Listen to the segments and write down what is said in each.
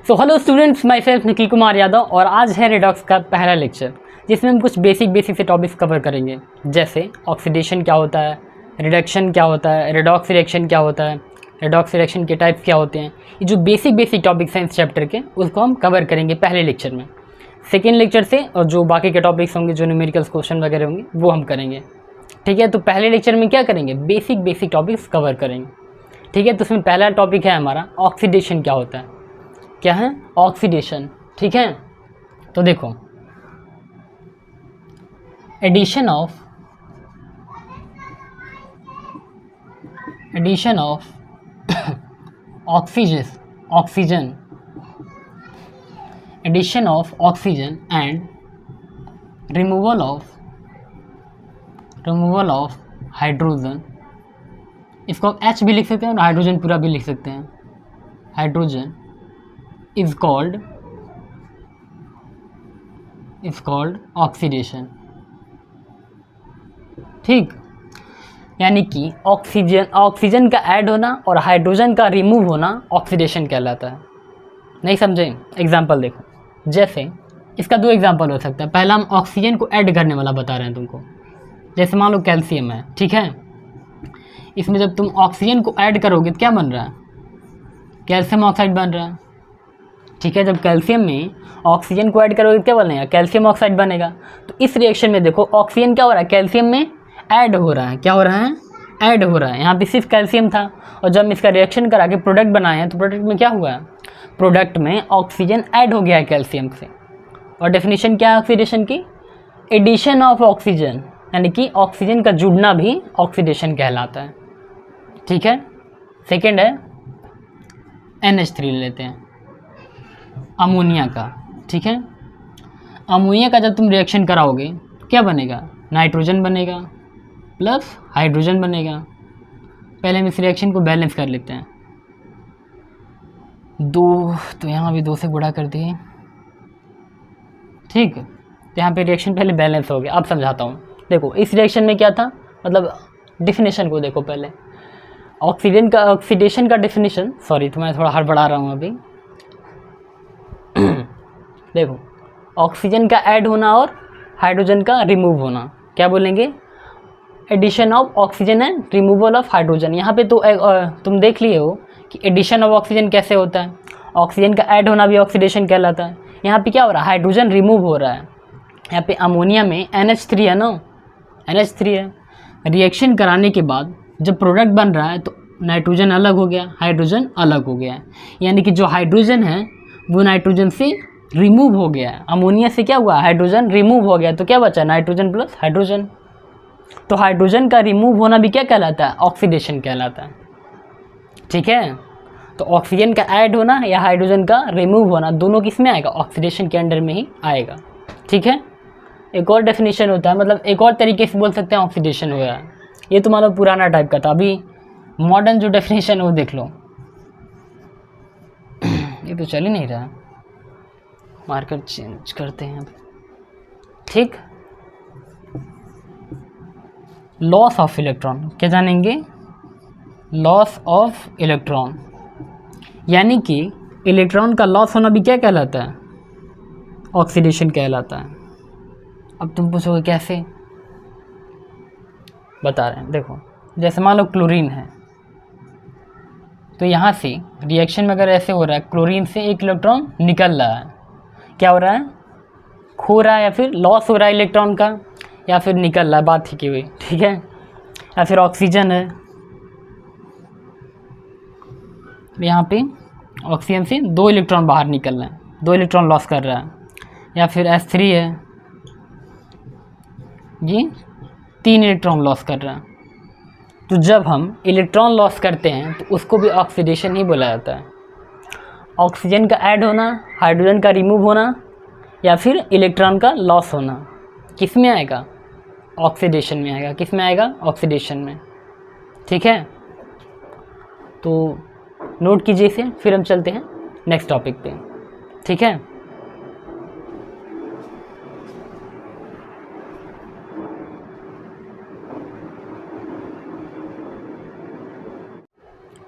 So hello students, my self Nikhil Kumar Yadav और आज है रिडॉक्स का पहला लेक्चर जिसमें हम कुछ बेसिक से टॉपिक्स कवर करेंगे, जैसे ऑक्सीडेशन क्या होता है, रिडक्शन क्या होता है, रिडॉक्स रिएक्शन क्या होता है, रिडॉक्स रिएक्शन के टाइप्स क्या होते हैं। ये जो बेसिक टॉपिक्स हैं इस चैप्टर के, उसको हम कवर करेंगे पहले लेक्चर में। सेकेंड लेक्चर से और जो बाकी के टॉपिक्स होंगे, जो न्यूमेरिकल्स क्वेश्चन वगैरह होंगे, वो हम करेंगे। ठीक है, तो पहले लेक्चर में क्या करेंगे, बेसिक टॉपिक्स कवर करेंगे। ठीक है, तो उसमें पहला टॉपिक है हमारा ऑक्सीडेशन क्या होता है। क्या है? ऑक्सीडेशन। ठीक है, तो देखो, addition of oxygen addition of oxygen and removal of hydrogen. इसको आप H भी लिख सकते हैं और हाइड्रोजन पूरा भी लिख सकते हैं। Hydrogen is called oxidation. ठीक, यानी कि ऑक्सीजन का ऐड होना और हाइड्रोजन का रिमूव होना ऑक्सीडेशन कहलाता है। नहीं समझे? एग्जाम्पल देखो, जैसे इसका दो एग्जाम्पल हो सकता है। पहला, हम ऑक्सीजन को ऐड करने वाला बता रहे हैं तुमको। जैसे मान लो कैल्शियम है, ठीक है, इसमें जब तुम ऑक्सीजन को ऐड करोगे तो क्या बन रहा है? कैल्शियम ऑक्साइड बन रहा है। ठीक है, जब कैल्शियम में ऑक्सीजन को ऐड करोगे क्या बनेगा? कैल्शियम ऑक्साइड बनेगा। तो इस रिएक्शन में देखो, ऑक्सीजन क्या हो रहा है? कैल्शियम में ऐड हो रहा है। क्या हो रहा है? ऐड हो रहा है। यहाँ पे सिर्फ कैल्शियम था और जब हम इसका रिएक्शन करा के प्रोडक्ट बनाए हैं तो प्रोडक्ट में क्या हुआ है? प्रोडक्ट में ऑक्सीजन ऐड हो गया है कैल्शियम से। और डेफिनेशन क्या है ऑक्सीडेशन की? एडिशन ऑफ ऑक्सीजन, यानी कि ऑक्सीजन का जुड़ना भी ऑक्सीडेशन कहलाता है। ठीक है, सेकेंड है NH3 लेते हैं, अमोनिया का। ठीक है, अमोनिया का जब तुम रिएक्शन कराओगे क्या बनेगा? नाइट्रोजन बनेगा प्लस हाइड्रोजन बनेगा। पहले हम इस रिएक्शन को बैलेंस कर लेते हैं। दो, तो यहाँ भी 2 से गुणा कर दिए। ठीक, तो यहाँ पे रिएक्शन पहले बैलेंस हो गया। अब समझाता हूँ। देखो, इस रिएक्शन में क्या था, मतलब डिफिनेशन को देखो पहले। ऑक्सीडेशन का डिफिनेशन, सॉरी तो मैं थोड़ा हड़बड़ा रहा हूँ अभी। देखो, ऑक्सीजन का ऐड होना और हाइड्रोजन का रिमूव होना, क्या बोलेंगे? Addition of oxygen and removal of hydrogen. यहाँ पे तो तुम देख लिए हो कि एडिशन ऑफ ऑक्सीजन कैसे होता है। ऑक्सीजन का ऐड होना भी ऑक्सीडेशन कहलाता है। यहाँ पे क्या हो रहा है? हाइड्रोजन रिमूव हो रहा है। यहाँ पे अमोनिया में NH3 है ना, NH3 है। रिएक्शन कराने के बाद जब प्रोडक्ट बन रहा है तो नाइट्रोजन अलग हो गया, हाइड्रोजन अलग हो गया है। यानी कि जो हाइड्रोजन है वो नाइट्रोजन से रिमूव हो गया है। अमोनिया से क्या हुआ? हाइड्रोजन रिमूव हो गया, तो क्या बचा? Nitrogen plus hydrogen. तो हाइड्रोजन का रिमूव होना भी क्या कहलाता है? ऑक्सीडेशन कहलाता है। ठीक है, तो ऑक्सीजन का ऐड होना या हाइड्रोजन का रिमूव होना, दोनों किस में आएगा? ऑक्सीडेशन के अंडर में ही आएगा। ठीक है, एक और डेफिनेशन होता है, मतलब एक और तरीके से बोल सकते हैं ऑक्सीडेशन हो गया। ये तो मतलब पुराना टाइप का था, अभी मॉडर्न जो डेफिनेशन है वो देख लो। ये तो चल ही नहीं रहा, मार्कर चेंज करते हैं। ठीक, लॉस ऑफ इलेक्ट्रॉन, क्या जानेंगे? लॉस ऑफ इलेक्ट्रॉन, यानी कि इलेक्ट्रॉन का लॉस होना भी क्या कहलाता है? ऑक्सीडेशन कहलाता है। अब तुम पूछोगे कैसे? बता रहे हैं, देखो, जैसे मान लो क्लोरीन है, तो यहाँ से रिएक्शन में अगर ऐसे हो रहा है, क्लोरीन से एक इलेक्ट्रॉन निकल रहा है, क्या हो रहा है? खो रहा है, या फिर लॉस हो रहा है इलेक्ट्रॉन का, या फिर निकल रहा है, बात ही की हुई। ठीक है, या फिर ऑक्सीजन है, यहाँ पे ऑक्सीजन से 2 इलेक्ट्रॉन बाहर निकल रहे हैं, 2 इलेक्ट्रॉन लॉस कर रहा है। या फिर H3 है, ये 3 इलेक्ट्रॉन लॉस कर रहा है। तो जब हम इलेक्ट्रॉन लॉस करते हैं तो उसको भी ऑक्सीडेशन ही बोला जाता है। ऑक्सीजन का ऐड होना, हाइड्रोजन का रिमूव होना, या फिर इलेक्ट्रॉन का लॉस होना, किस में आएगा? ऑक्सीडेशन में आएगा। किस में आएगा? ऑक्सीडेशन में। ठीक है, तो नोट कीजिए इसे, फिर हम चलते हैं नेक्स्ट टॉपिक पे। ठीक है,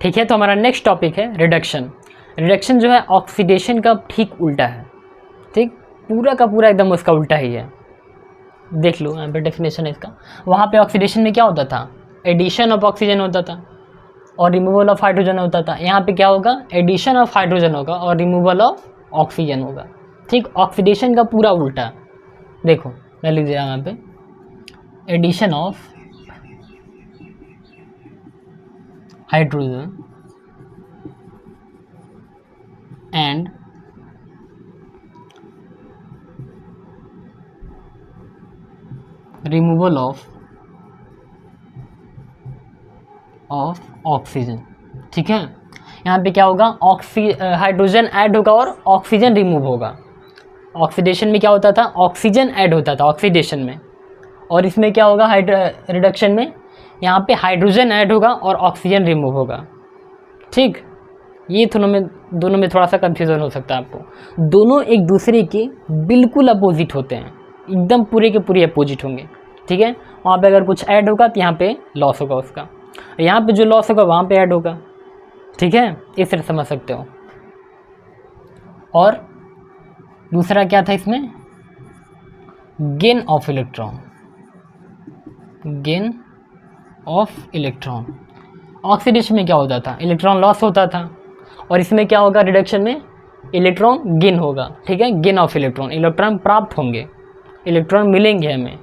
ठीक है, तो हमारा नेक्स्ट टॉपिक है रिडक्शन। रिडक्शन जो है ऑक्सीडेशन का ठीक उल्टा है, ठीक, पूरा का पूरा एकदम उसका उल्टा ही है। देख लो यहाँ पे डेफिनेशन है इसका। वहाँ पे ऑक्सीडेशन में क्या होता था, एडिशन ऑफ ऑक्सीजन होता था और रिमूवल ऑफ हाइड्रोजन होता था। यहाँ पे क्या होगा, एडिशन ऑफ हाइड्रोजन होगा और रिमूवल ऑफ ऑक्सीजन होगा, ठीक, ऑक्सीडेशन का पूरा उल्टा। देखो मैं लिख दिया यहाँ पे, addition of hydrogen and removal of oxygen, ठीक है। यहाँ पे क्या होगा, हाइड्रोजन ऐड होगा और ऑक्सीजन रिमूव होगा। ऑक्सीडेशन में क्या होता था, ऑक्सीजन ऐड होता था ऑक्सीडेशन में, और इसमें क्या होगा, रिडक्शन में यहाँ पे हाइड्रोजन ऐड होगा और ऑक्सीजन रिमूव होगा, ठीक। ये दोनों में थोड़ा सा कंफ्यूजन हो सकता है आपको। दोनों एक दूसरे के बिल्कुल अपोजिट होते हैं, एकदम पूरे के पूरे अपोजिट होंगे, ठीक है। वहाँ पे अगर कुछ ऐड होगा तो यहाँ पे लॉस होगा उसका, यहाँ पे जो लॉस होगा वहाँ पे ऐड होगा, ठीक है, इस तरह समझ सकते हो। और दूसरा क्या था इसमें, gain of electron, gain of electron. Oxidation में क्या होता था, इलेक्ट्रॉन लॉस होता था, और इसमें क्या होगा, रिडक्शन में इलेक्ट्रॉन गेन होगा, ठीक है, गेन ऑफ इलेक्ट्रॉन, इलेक्ट्रॉन प्राप्त होंगे, इलेक्ट्रॉन मिलेंगे हमें,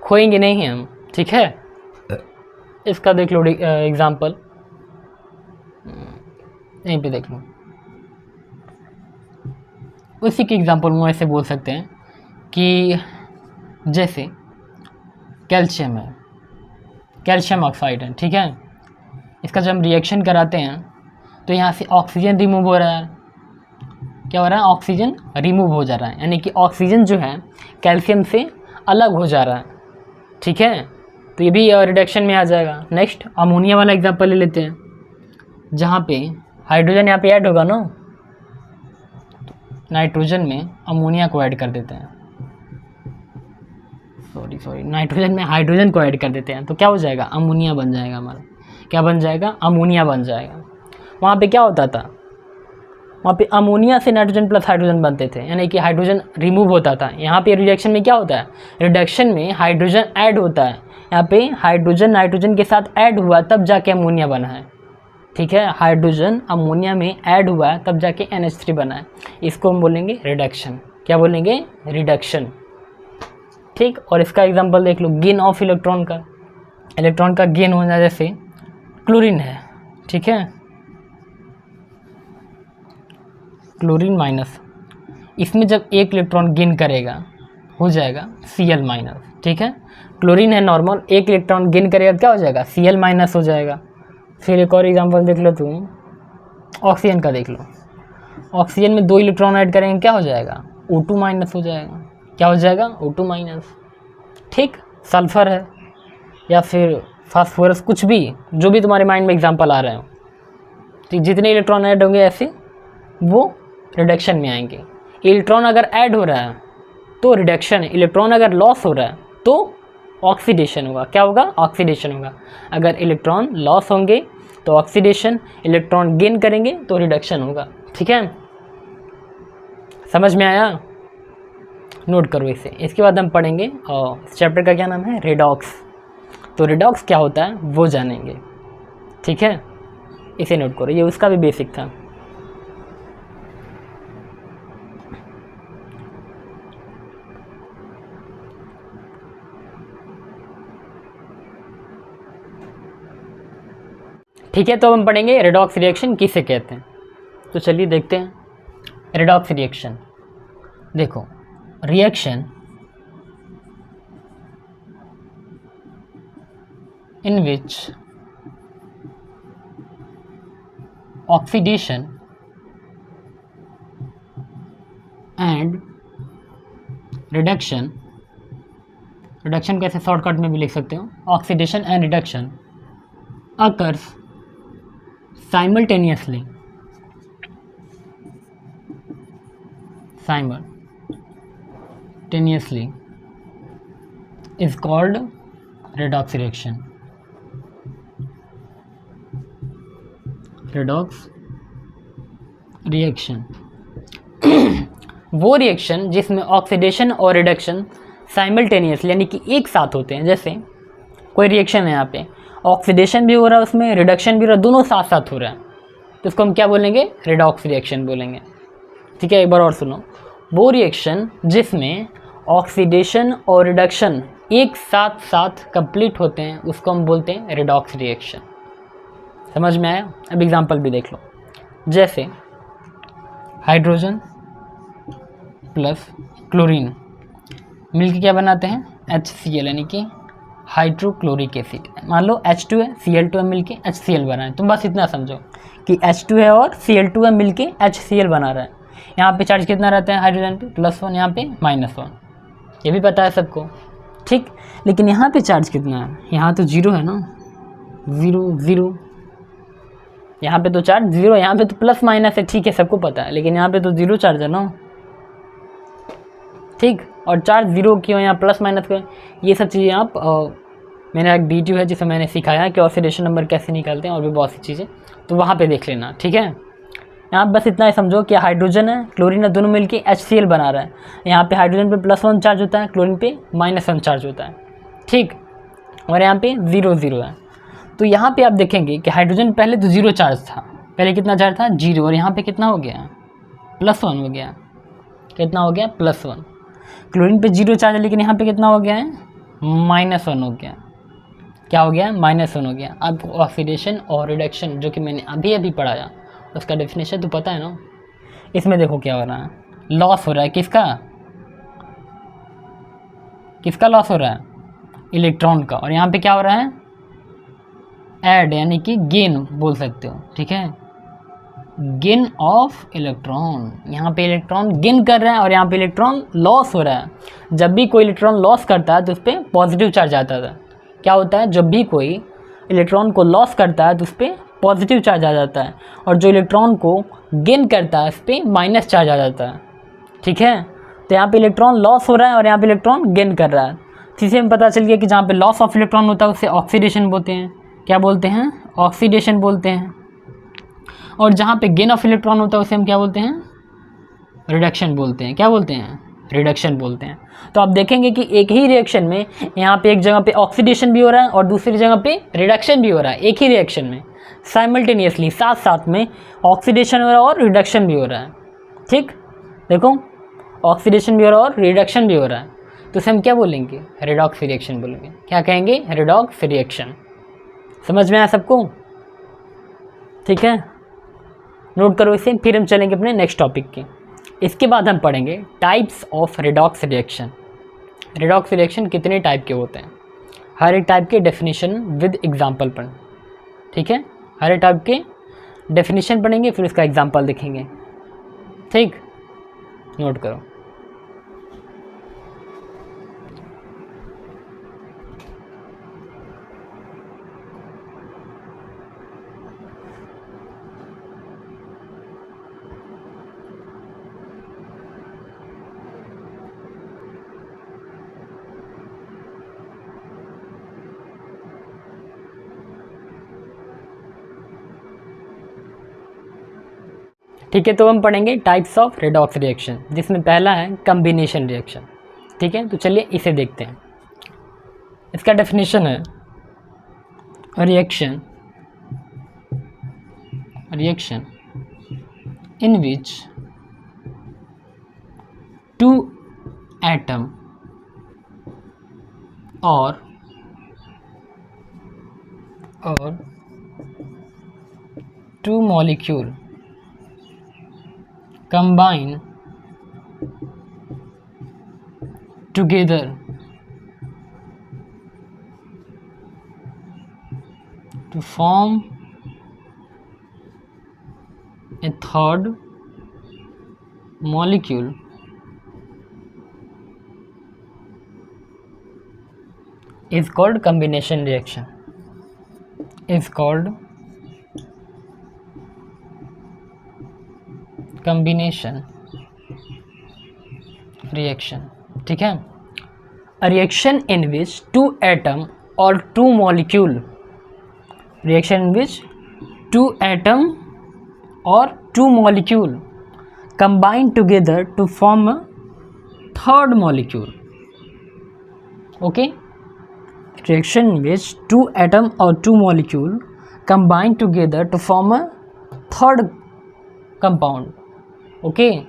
खोएंगे नहीं हम, ठीक है। इसका देख लो एग्जाम्पल, यहीं पे देख लो, उसी के एग्जाम्पल में ऐसे बोल सकते हैं कि जैसे कैल्शियम है, कैल्शियम ऑक्साइड है, ठीक है। इसका जब हम रिएक्शन कराते हैं तो यहाँ से ऑक्सीजन रिमूव हो रहा है, क्या हो रहा है, ऑक्सीजन रिमूव हो जा रहा है, यानी कि ऑक्सीजन जो है कैल्शियम से अलग हो जा रहा है, ठीक है। तो ये भी रिडक्शन में आ जाएगा। नेक्स्ट अमोनिया वाला एग्जांपल ले लेते हैं, जहाँ पे हाइड्रोजन यहाँ पे ऐड होगा ना, नाइट्रोजन में अमोनिया को ऐड कर देते हैं, सॉरी नाइट्रोजन में हाइड्रोजन को ऐड कर देते हैं, तो क्या हो जाएगा, अमोनिया बन जाएगा हमारा, क्या बन जाएगा, अमोनिया बन जाएगा। वहाँ पे क्या होता था, वहाँ पे अमोनिया से नाइट्रोजन प्लस हाइड्रोजन बनते थे, यानी कि हाइड्रोजन रिमूव होता था। यहाँ पे रिडक्शन में क्या होता है, रिडक्शन में हाइड्रोजन ऐड होता है, यहाँ पे हाइड्रोजन नाइट्रोजन के साथ ऐड हुआ तब जाके अमोनिया बना है, ठीक है। हाइड्रोजन अमोनिया में ऐड हुआ है तब जाके NH3 बना है, इसको हम बोलेंगे रिडक्शन। क्या बोलेंगे, रिडक्शन, ठीक। और इसका एग्जांपल देख लो, गेन ऑफ इलेक्ट्रॉन का गेन होना, जैसे क्लोरीन है, ठीक है, क्लोरीन माइनस, इसमें जब एक इलेक्ट्रॉन गेन करेगा हो जाएगा Cl माइनस, ठीक है। क्लोरीन है नॉर्मल, एक इलेक्ट्रॉन गेन करेगा क्या हो जाएगा, Cl माइनस हो जाएगा। फिर एक और एग्जांपल देख लो तुम, ऑक्सीजन का देख लो, ऑक्सीजन में 2 इलेक्ट्रॉन ऐड करेंगे क्या हो जाएगा, O2 माइनस हो जाएगा, क्या हो जाएगा, O2 माइनस, ठीक। सल्फर है या फिर फास्फोरस, कुछ भी, जो भी तुम्हारे माइंड में एग्जांपल आ रहे हो, ठीक, जितने इलेक्ट्रॉन ऐड होंगे ऐसे वो रिडक्शन में आएंगे। इलेक्ट्रॉन अगर ऐड हो रहा है तो रिडक्शन, इलेक्ट्रॉन अगर लॉस हो रहा है तो ऑक्सीडेशन होगा, क्या होगा, ऑक्सीडेशन होगा। अगर इलेक्ट्रॉन लॉस होंगे तो ऑक्सीडेशन, इलेक्ट्रॉन गेन करेंगे तो रिडक्शन होगा, ठीक है। समझ में आया, नोट करो इसे। इसके बाद हम पढ़ेंगे और इस चैप्टर का क्या नाम है, रेडॉक्स। तो रेडॉक्स क्या होता है वो जानेंगे, ठीक है, इसे नोट करो, ये उसका भी बेसिक था। ठीक है, तो हम पढ़ेंगे रेडॉक्स रिएक्शन किसे कहते हैं। तो चलिए देखते हैं रेडॉक्स रिएक्शन। देखो, reaction in which oxidation and reduction को ऐसे शॉर्टकट में भी लिख सकते हो, oxidation and reduction occurs simultaneously is called redox reaction. Redox reaction वो रिएक्शन जिसमें ऑक्सीडेशन और रिडक्शन साइमल्टेनियसली यानी कि एक साथ होते हैं। जैसे कोई रिएक्शन है, यहाँ पे ऑक्सीडेशन भी हो रहा है, उसमें रिडक्शन भी हो रहा है, दोनों साथ साथ हो रहा है, तो इसको हम क्या बोलेंगे? रेडॉक्स रिएक्शन बोलेंगे। ठीक है, एक बार और सुनो। वो रिएक्शन जिसमें ऑक्सीडेशन और रिडक्शन एक साथ साथ कंप्लीट होते हैं उसको हम बोलते हैं रेडॉक्स रिएक्शन। समझ में आया? अब एग्जांपल भी देख लो। जैसे हाइड्रोजन प्लस क्लोरीन मिलकर क्या बनाते हैं? HCl यानी कि हाइड्रोक्लोरिक एसिड। मान लो H2 है, Cl2 है, मिलके HCl बना है। तुम बस इतना समझो कि H2 है और Cl2 है, मिलके HCl बना रहा है। यहाँ पे चार्ज कितना रहता है हाइड्रोजन पे? +1, यहाँ पे -1। ये भी पता है सबको, ठीक। लेकिन यहाँ पे चार्ज कितना है? यहाँ तो 0 है ना, 0 0। यहाँ पे तो चार्ज 0 है, यहाँ पे तो प्लस माइनस है, ठीक है, सबको पता है। लेकिन यहाँ पे तो 0 चार्ज है ना, ठीक। और चार्ज 0 क्यों, यहाँ प्लस माइनस क्यों? ये सब चीज़ें आप मेरा एक वीडियो है जिसमें मैंने सिखाया कि ऑक्सीडेशन नंबर कैसे निकालते हैं और भी बहुत सी चीज़ें, तो वहाँ पे देख लेना, ठीक है। यहाँ बस इतना ही समझो कि हाइड्रोजन है, क्लोरीन है, दोनों मिलके HCl बना रहा है। यहाँ पे हाइड्रोजन पे +1 चार्ज होता है, क्लोरीन पे -1 चार्ज होता है, ठीक। और यहाँ पे 0 0 है। तो यहाँ पे आप देखेंगे कि हाइड्रोजन पहले तो 0 चार्ज था, पहले कितना चार्ज था? 0। और यहाँ पे कितना हो गया? +1 हो गया। कितना हो गया? +1। क्लोरीन पे 0 चार्ज है, लेकिन यहाँ पे कितना हो गया है? -1 हो गया। क्या हो गया? -1 हो गया। अब ऑक्सीडेशन और रिडक्शन जो कि मैंने अभी अभी पढ़ाया, उसका डेफिनेशन तो पता है ना। इसमें देखो क्या हो रहा है, लॉस हो रहा है। किसका? किसका लॉस हो रहा है? इलेक्ट्रॉन का। और यहाँ पे क्या हो रहा है? ऐड यानी कि गेन बोल सकते हो, ठीक है, गेन ऑफ इलेक्ट्रॉन। यहाँ पे इलेक्ट्रॉन गेन कर रहा है और यहाँ पे इलेक्ट्रॉन लॉस हो रहा है। जब भी कोई इलेक्ट्रॉन लॉस करता है तो उस पर पॉजिटिव चार्ज आता है। क्या होता है? जब भी कोई इलेक्ट्रॉन को लॉस करता है तो उस पर पॉजिटिव चार्ज आ जाता है, और जो इलेक्ट्रॉन को गेन करता है उस पर माइनस चार्ज आ जाता है, ठीक है। तो यहाँ पे इलेक्ट्रॉन लॉस हो रहा है और यहाँ पे इलेक्ट्रॉन गेन कर रहा है। इसी में पता चल गया कि जहाँ पे लॉस ऑफ इलेक्ट्रॉन होता है उसे ऑक्सीडेशन बोलते हैं। क्या बोलते हैं? ऑक्सीडेशन बोलते हैं। और जहाँ पे गेन ऑफ इलेक्ट्रॉन होता है उसे हम क्या बोलते हैं? रिडक्शन बोलते हैं। क्या बोलते हैं? रिडक्शन बोलते हैं। तो आप देखेंगे कि एक ही रिएक्शन में यहाँ पे एक जगह पे ऑक्सीडेशन भी हो रहा है और दूसरी जगह पे रिडक्शन भी हो रहा है। एक ही रिएक्शन में साइमल्टेनियसली साथ साथ में ऑक्सीडेशन हो रहा है और रिडक्शन भी हो रहा है, ठीक। देखो, ऑक्सीडेशन भी हो रहा है और रिडक्शन भी हो रहा है, तो इसे हम क्या बोलेंगे? रेडॉक्स रिएक्शन बोलेंगे। क्या कहेंगे? Redox reaction. समझ में आया सबको? ठीक है, नोट करो इसे। फिर हम चलेंगे अपने नेक्स्ट टॉपिक के। इसके बाद हम पढ़ेंगे types of redox reaction. Redox reaction कितने टाइप के होते हैं, हर एक टाइप के डेफिनेशन विद एग्जाम्पल पढ़ें, ठीक है। हर एक टाइप के डेफिनेशन पढ़ेंगे, फिर उसका एग्जाम्पल देखेंगे, ठीक। नोट करो। ठीक है, तो हम पढ़ेंगे टाइप्स ऑफ रेडॉक्स रिएक्शन, जिसमें पहला है कम्बिनेशन रिएक्शन, ठीक है। तो चलिए इसे देखते हैं। इसका डेफिनेशन है reaction in which two atom और two molecule combine together to form a third molecule is called combination reaction. Is called combination reaction, ठीक है। A reaction in which two atom or two molecule, reaction in which two atom or two molecule combine together to form a third molecule. Okay, reaction in which two atom or two molecule combine together to form a third compound. Okay,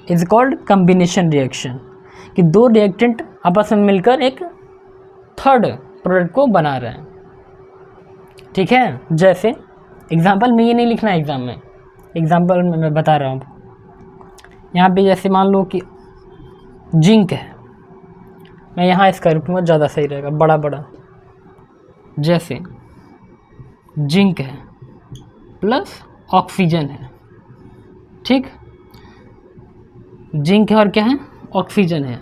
is called combination reaction, कि दो reactant आपस में मिलकर एक third product को बना रहे हैं. ठीक है, जैसे एग्जाम्पल में ये नहीं लिखना है एग्ज़ाम में, एग्जाम्पल में मैं बता रहा हूँ. यहाँ पे जैसे मान लो कि जिंक है, मैं यहाँ इसका रूपूंगा, ज़्यादा सही रहेगा, बड़ा बड़ा. जैसे जिंक है प्लस ऑक्सीजन है. ठीक, जिंक है और क्या है, ऑक्सीजन है.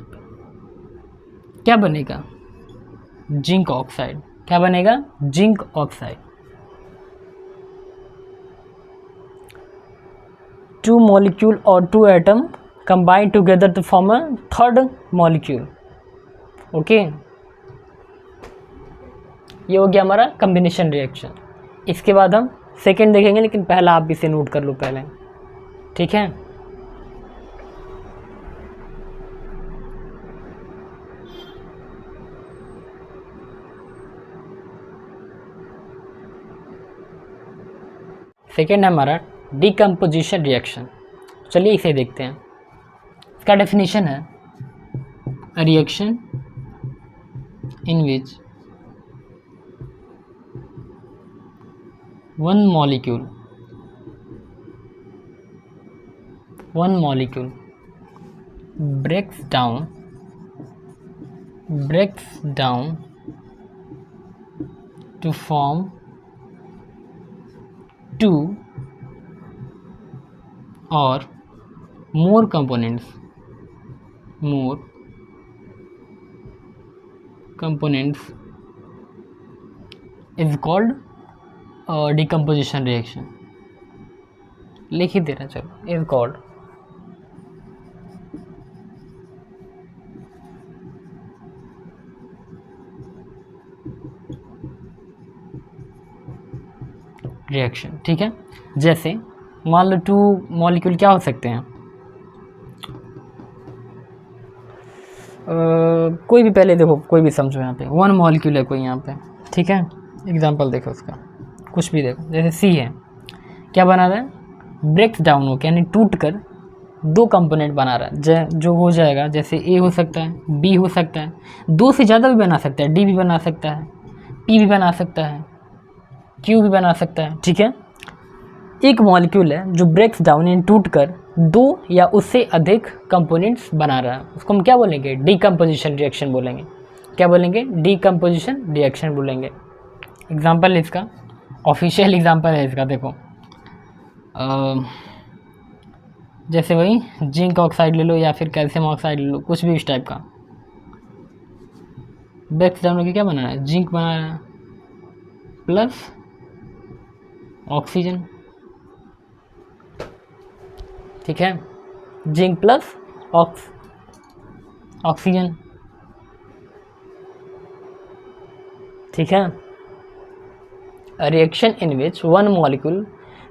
क्या बनेगा, जिंक ऑक्साइड. क्या बनेगा, जिंक ऑक्साइड. टू मॉलिक्यूल और two atom combine together to form a third molecule. Okay, ये हो गया हमारा कॉम्बिनेशन रिएक्शन. इसके बाद हम सेकेंड देखेंगे, लेकिन पहला आप इसे नोट कर लो पहले. ठीक है, सेकेंड है हमारा डिकम्पोजिशन रिएक्शन. चलिए इसे देखते हैं. इसका डेफिनेशन है a reaction in which one molecule breaks down to form two or more components is called decomposition reaction. लिख ही दे रहा, चलो. Is called reaction. ठीक है, जैसे मान लो टू मॉलिक्यूल क्या हो सकते हैं, कोई भी, पहले देखो कोई भी समझो. यहाँ पे वन मॉलिक्यूल है कोई यहाँ पे. ठीक है, एग्जांपल देखो उसका, कुछ भी देखो. जैसे सी है, क्या बना रहा है, ब्रेक्स डाउन हो के यानी टूट कर दो कंपोनेंट बना रहा है. जो हो जाएगा, जैसे ए हो सकता है, बी हो सकता है, दो से ज़्यादा भी बना सकता है, डी भी बना सकता है, पी भी बना सकता है, क्यू भी बना सकता है. ठीक है, एक मॉलिक्यूल है जो ब्रेक्स डाउन यानी टूट कर दो या उससे अधिक कंपोनेंट्स बना रहा है. उसको हम क्या बोलेंगे, डिकम्पोजिशन रिएक्शन बोलेंगे. क्या बोलेंगे, डिकम्पोजिशन रिएक्शन बोलेंगे. एग्जाम्पल इसका, ऑफिशियल एग्जाम्पल है इसका, देखो. जैसे वही जिंक ऑक्साइड ले लो या फिर कैल्शियम ऑक्साइड ले लो, कुछ भी इस टाइप का. ब्रेक्स डाउन होकर क्या बना रहा है, जिंक बना रहा है प्लस ऑक्सीजन. ठीक है, जिंक प्लस ऑक्सीजन. ठीक है, reaction in which one molecule,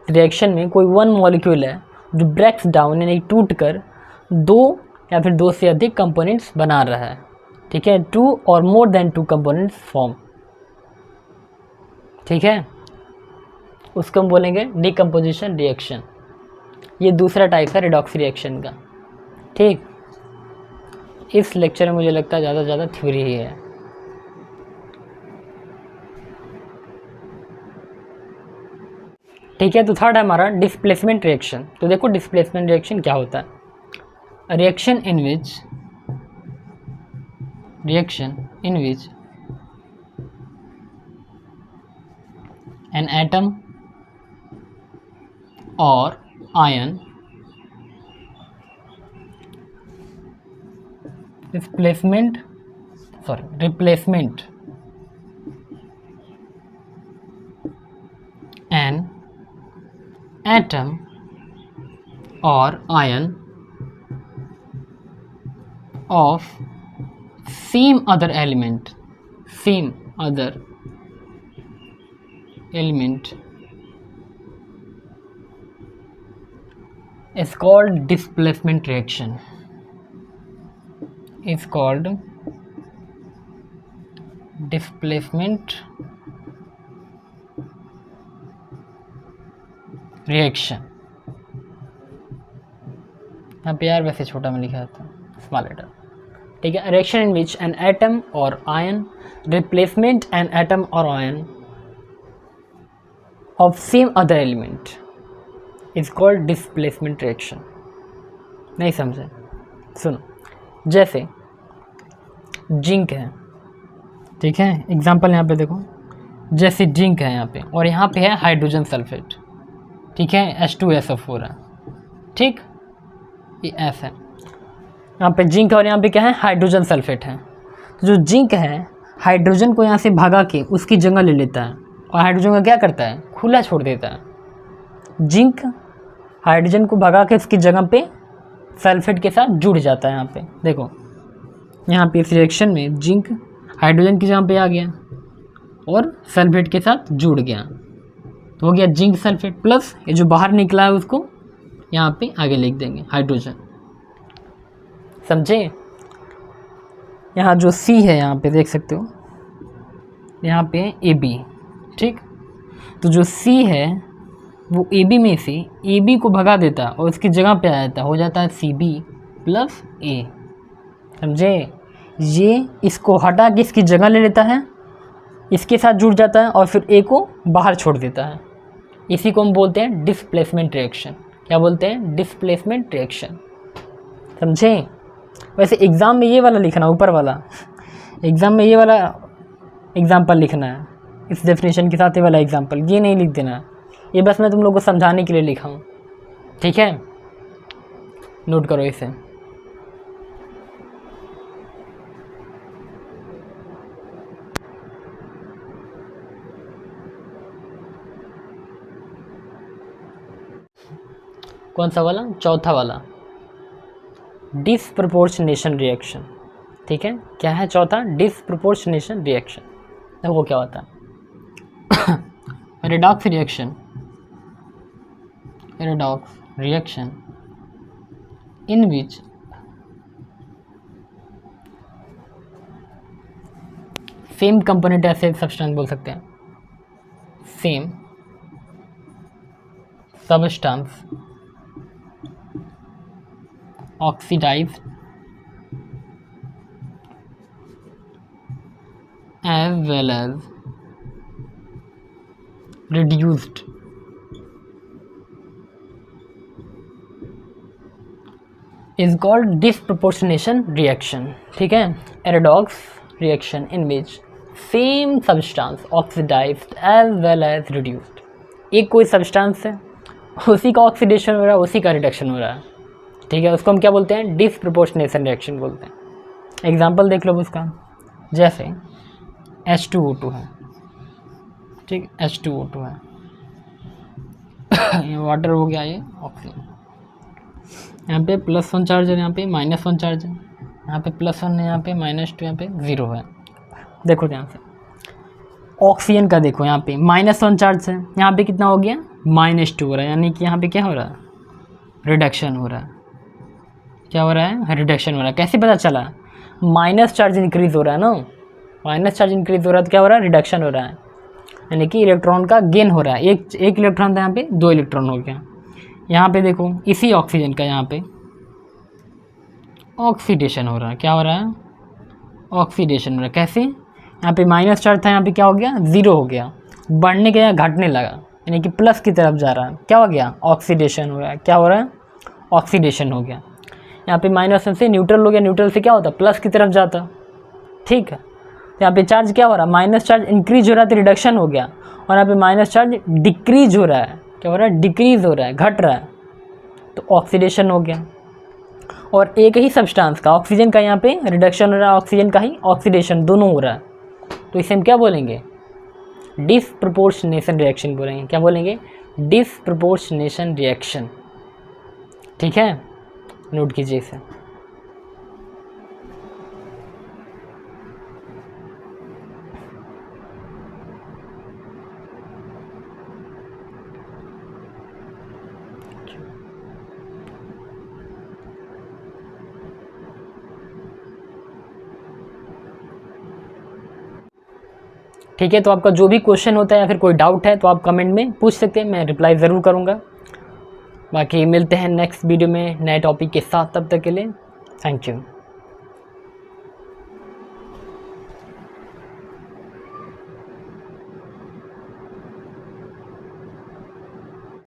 reaction में कोई वन मॉलिक्यूल है जो ब्रेक्स डाउन यानी टूट कर दो या फिर दो से अधिक कंपोनेंट्स बना रहा है. ठीक है, टू और more than two components form. ठीक है, उसको हम बोलेंगे डिकम्पोजिशन रिएक्शन. ये दूसरा टाइप है रिडॉक्स रिएक्शन का. ठीक, इस लेक्चर में मुझे लगता है ज़्यादा से ज़्यादा थ्योरी ही है. ठीक है, तो थर्ड है हमारा डिस्प्लेसमेंट रिएक्शन. तो देखो डिस्प्लेसमेंट रिएक्शन क्या होता है. Reaction in which an atom और ion replacement an atom or ion of same other element is called displacement reaction, is called displacement reaction। यहाँ पे यार वैसे छोटा में लिखा था स्मॉल लेटर, ठीक है। Reaction in which an atom और आयन रिप्लेसमेंट एन एटम और ion of same other element is called displacement reaction. नहीं समझे? सुनो, जैसे जिंक है, ठीक है, एग्जाम्पल यहाँ पे देखो, जैसे जिंक है यहाँ पे और यहाँ पे है हाइड्रोजन सल्फेट, ठीक है, H2SO4 है, ठीक, ये S है, यहाँ पे जिंक है और यहाँ पे क्या है, हाइड्रोजन सल्फेट है। तो जो जिंक है हाइड्रोजन को यहाँ से भगा के उसकी जगह ले लेता है और हाइड्रोजन का क्या करता है, खुला छोड़ देता है। जिंक हाइड्रोजन को भगा के उसकी जगह पे सल्फेट के साथ जुड़ जाता है। यहाँ पे देखो, यहाँ पे इस रिएक्शन में जिंक हाइड्रोजन की जगह पे आ गया और सल्फेट के साथ जुड़ गया, तो हो गया जिंक सल्फेट प्लस ये जो बाहर निकला है उसको यहाँ पे आगे लिख देंगे हाइड्रोजन। समझे? यहाँ जो C है यहाँ पे देख सकते हो, यहाँ पे AB, ठीक, तो जो C है वो AB में से AB को भगा देता है और उसकी जगह पे आ जाता है, हो जाता है CB प्लस A। समझे? ये इसको हटा के इसकी जगह ले लेता है, इसके साथ जुड़ जाता है और फिर A को बाहर छोड़ देता है। इसी को हम बोलते हैं डिस्प्लेसमेंट रिएक्शन। क्या बोलते हैं? Displacement reaction. समझे? वैसे एग्ज़ाम में ये वाला लिखना, ऊपर वाला एग्ज़ाम में ये वाला एग्जाम्पल लिखना है, इस डेफिनेशन के साथ ये वाला एग्जाम्पल, ये नहीं लिख देना, ये बस मैं तुम लोग को समझाने के लिए लिखा हूँ, ठीक है, नोट करो इसे। कौन सा वाला? चौथा वाला, डिसप्रपोर्शनेशन रिएक्शन, ठीक है। क्या है चौथा? Disproportionation reaction. देखो क्या होता है, redox reaction, redox reaction in which same component, ऐसे सब्सटेंस बोल सकते हैं, same substance oxidized as well as reduced is called disproportionation reaction, ठीक है। redox reaction in which same substance oxidized as well as reduced, एक कोई substance है उसी का ऑक्सीडेशन हो रहा है, उसी का रिडक्शन हो रहा है, ठीक है, उसको हम क्या बोलते हैं? डिसप्रपोर्शनेशन रिएक्शन बोलते हैं। एग्जांपल देख लो उसका, जैसे H2O2 है, ठीक, H2O2 है, ये वाटर हो गया, ये ऑक्सीजन, यहाँ पे +1 चार्ज है, यहाँ पे -1 चार्ज है, यहाँ पे +1 है, यहाँ पे -2, यहाँ पे 0 है। देखो ध्यान से, ऑक्सीजन का देखो, यहाँ पे -1 चार्ज है, यहाँ पे कितना हो गया? -2 हो रहा है, यानी कि यहाँ पे क्या हो रहा है? रिडक्शन हो रहा है। क्या हो रहा है? रिडक्शन हो रहा है। कैसे पता चला? माइनस चार्ज इंक्रीज हो रहा है ना, माइनस चार्ज इंक्रीज हो रहा है तो क्या हो रहा है? रिडक्शन हो रहा है, यानी कि इलेक्ट्रॉन का गेन हो रहा है। एक इलेक्ट्रॉन था, यहाँ पे 2 इलेक्ट्रॉन हो गया। यहाँ पे देखो, इसी ऑक्सीजन का यहाँ पे ऑक्सीडेशन हो रहा है। क्या हो रहा है? ऑक्सीडेशन हो रहा है। कैसे? यहाँ पे माइनस चार्ज था, यहाँ पे क्या हो गया? 0 हो गया, बढ़ने के यहाँ घटने लगा, यानी कि प्लस की तरफ जा रहा है। क्या हो गया? ऑक्सीडेशन हो रहा है। क्या हो रहा है? ऑक्सीडेशन हो गया। यहाँ पे -1 से न्यूट्रल हो गया, न्यूट्रल से क्या होता? प्लस की तरफ जाता, ठीक है। तो यहाँ पे चार्ज क्या हो रहा है? माइनस चार्ज इंक्रीज हो रहा है तो रिडक्शन हो गया, और यहाँ पे माइनस चार्ज डिक्रीज हो रहा है। क्या हो रहा है? डिक्रीज हो रहा है, घट रहा है, तो ऑक्सीडेशन हो गया। और एक ही सब्सटेंस का, ऑक्सीजन का यहाँ पे रिडक्शन हो रहा है, ऑक्सीजन का ही ऑक्सीडेशन, दोनों हो रहा है, तो इसे हम क्या बोलेंगे? डिसप्रपोर्शनेशन रिएक्शन बोलेंगे। क्या बोलेंगे? डिसप्रपोर्शनेशन रिएक्शन, ठीक है, नोट कीजिए इसे। ठीक है, तो आपका जो भी क्वेश्चन होता है या फिर कोई डाउट है तो आप कमेंट में पूछ सकते हैं, मैं रिप्लाई ज़रूर करूँगा। बाकी मिलते हैं नेक्स्ट वीडियो में नए टॉपिक के साथ, तब तक के लिए थैंक यू।